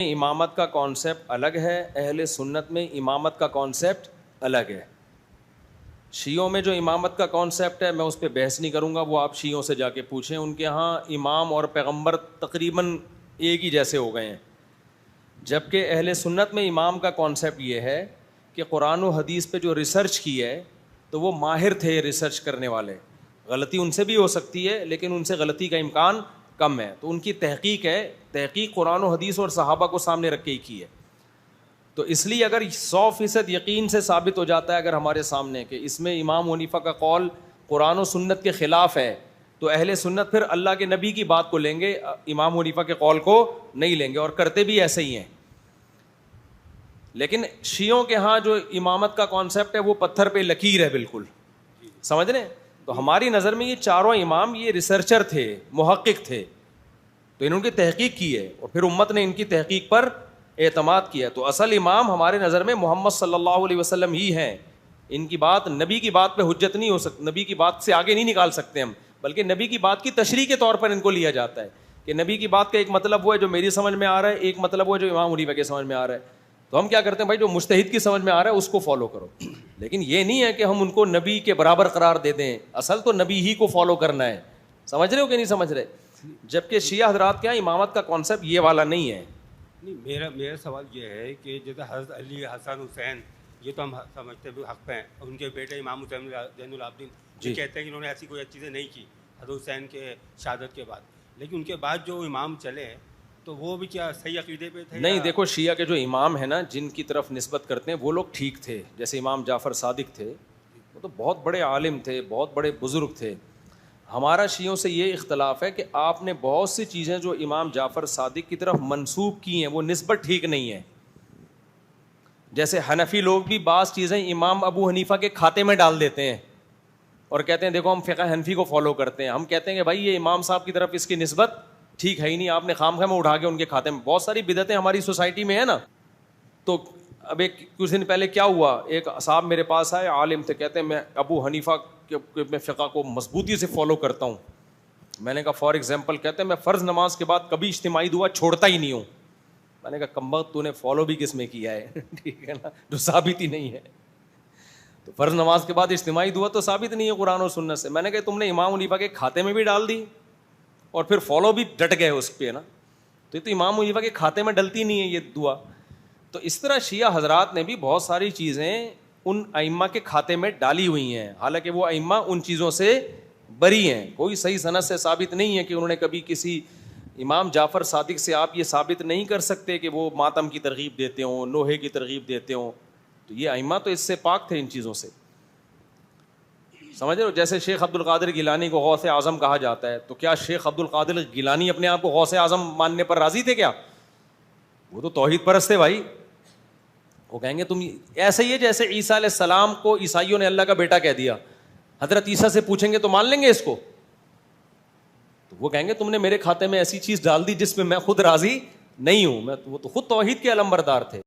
امامت کا کانسیپٹ الگ ہے، اہل سنت میں امامت کا کانسیپٹ الگ ہے۔ شیعوں میں جو امامت کا کانسیپٹ ہے میں اس پہ بحث نہیں کروں گا، وہ آپ شیعوں سے جا کے پوچھیں، ان کے ہاں امام اور پیغمبر تقریباً ایک ہی جیسے ہو گئے ہیں۔ جبکہ اہل سنت میں امام کا کانسیپٹ یہ ہے کہ قرآن و حدیث پہ جو ریسرچ کی ہے تو وہ ماہر تھے ریسرچ کرنے والے، غلطی ان سے بھی ہو سکتی ہے لیکن ان سے غلطی کا امکان کم ہے، تو ان کی تحقیق ہے، تحقیق قرآن و حدیث اور صحابہ کو سامنے رکھ کے ہی کی ہے۔ تو اس لیے اگر 100% یقین سے ثابت ہو جاتا ہے اگر ہمارے سامنے کہ اس میں امام حنیفہ کا قول قرآن و سنت کے خلاف ہے تو اہل سنت پھر اللہ کے نبی کی بات کو لیں گے، امام حنیفہ کے قول کو نہیں لیں گے، اور کرتے بھی ایسے ہی ہیں۔ لیکن شیعوں کے ہاں جو امامت کا کانسیپٹ ہے وہ پتھر پہ لکیر ہے، بالکل سمجھ رہے ہیں۔ تو ہماری نظر میں یہ چاروں امام یہ ریسرچر تھے، محقق تھے، تو انہوں نے تحقیق کی ہے اور پھر امت نے ان کی تحقیق پر اعتماد کیا۔ تو اصل امام ہمارے نظر میں محمد صلی اللہ علیہ وسلم ہی ہیں۔ ان کی بات، نبی کی بات پہ حجت نہیں ہو سکتی، نبی کی بات سے آگے نہیں نکال سکتے ہم، بلکہ نبی کی بات کی تشریح کے طور پر ان کو لیا جاتا ہے کہ نبی کی بات کا ایک مطلب وہ ہے جو میری سمجھ میں آ رہا ہے، ایک مطلب وہ ہے جو امام حنیفہ کے سمجھ میں آ رہا ہے۔ تو ہم کیا کرتے ہیں بھائی، جو مجتہد کی سمجھ میں آ رہا ہے اس کو فالو کرو، لیکن یہ نہیں ہے کہ ہم ان کو نبی کے برابر قرار دے دیں، اصل تو نبی ہی کو فالو کرنا ہے۔ سمجھ رہے ہو کہ نہیں سمجھ رہے؟ جبکہ شیعہ حضرات کے یہاں امامت کا کانسیپٹ یہ والا نہیں ہے۔ نہیں، میرا سوال یہ ہے کہ جیسے حضرت علی، حسن، حسین، یہ تو ہم سمجھتے بھی حق پہ ہیں، ان کے بیٹے امام حسین زین العابدین یہ کہتے ہیں کہ انہوں نے ایسی کوئی چیزیں نہیں کی حضرت حسین کے شہادت کے بعد، لیکن ان کے بعد جو امام چلے تو وہ بھی کیا صحیح عقیدے پہ تھے؟ نہیں، دیکھو شیعہ کے جو امام ہیں نا جن کی طرف نسبت کرتے ہیں وہ لوگ ٹھیک تھے، جیسے امام جعفر صادق تھے، وہ تو بہت بڑے عالم تھے، بہت بڑے بزرگ تھے۔ ہمارا شیعوں سے یہ اختلاف ہے کہ آپ نے بہت سی چیزیں جو امام جعفر صادق کی طرف منسوب کی ہیں وہ نسبت ٹھیک نہیں ہے۔ جیسے حنفی لوگ بھی بعض چیزیں امام ابو حنیفہ کے کھاتے میں ڈال دیتے ہیں اور کہتے ہیں دیکھو ہم فقہ حنفی کو فالو کرتے ہیں۔ ہم کہتے ہیں کہ بھائی یہ امام صاحب کی طرف اس کی نسبت ٹھیک ہے ہی نہیں، آپ نے خام خواہ میں اٹھا کے ان کے کھاتے میں۔ بہت ساری بدعتیں ہماری سوسائٹی میں ہے نا۔ تو اب ایک کچھ دن پہلے کیا ہوا، ایک صاحب میرے پاس آئے، عالم تھے، کہتے ہیں میں ابو حنیفہ کے میں فقہ کو مضبوطی سے فالو کرتا ہوں۔ میں نے کہا فار ایگزامپل، کہتے ہیں میں فرض نماز کے بعد کبھی اجتماعی دعا چھوڑتا ہی نہیں ہوں۔ میں نے کہا کمبخت تو نے فالو بھی کس میں کیا ہے ٹھیک ہے نا، جو ثابت ہی نہیں ہے۔ تو فرض نماز کے بعد اجتماعی دعا تو ثابت نہیں ہے قرآن اور سنت سے۔ میں نے کہا تم نے امام حنیفہ کے کھاتے میں بھی ڈال دی اور پھر فالو بھی ڈٹ گئے اس پہ نا، تو یہ تو امام حنیفہ کے کھاتے میں ڈلتی نہیں ہے یہ دعا۔ تو اس طرح شیعہ حضرات نے بھی بہت ساری چیزیں ان ائمہ کے کھاتے میں ڈالی ہوئی ہیں، حالانکہ وہ ائمہ ان چیزوں سے بری ہیں۔ کوئی صحیح سند سے ثابت نہیں ہے کہ انہوں نے کبھی کسی امام جعفر صادق سے آپ یہ ثابت نہیں کر سکتے کہ وہ ماتم کی ترغیب دیتے ہوں، نوحے کی ترغیب دیتے ہوں۔ تو یہ ائمہ تو اس سے پاک تھے ان چیزوں سے، سمجھ رہے ہو؟ جیسے شیخ عبد القادر گیلانی کو غوث اعظم کہا جاتا ہے، تو کیا شیخ عبد القادر گیلانی اپنے آپ کو غوث اعظم ماننے پر راضی تھے کیا؟ وہ تو توحید پرست تھے بھائی۔ وہ کہیں گے تم ایسے ہی ہے جیسے عیسیٰ علیہ السلام کو عیسائیوں نے اللہ کا بیٹا کہہ دیا، حضرت عیسیٰ سے پوچھیں گے تو مان لیں گے اس کو؟ تو وہ کہیں گے تم نے میرے کھاتے میں ایسی چیز ڈال دی جس میں میں خود راضی نہیں ہوں۔ وہ تو خود توحید کے علمبردار تھے۔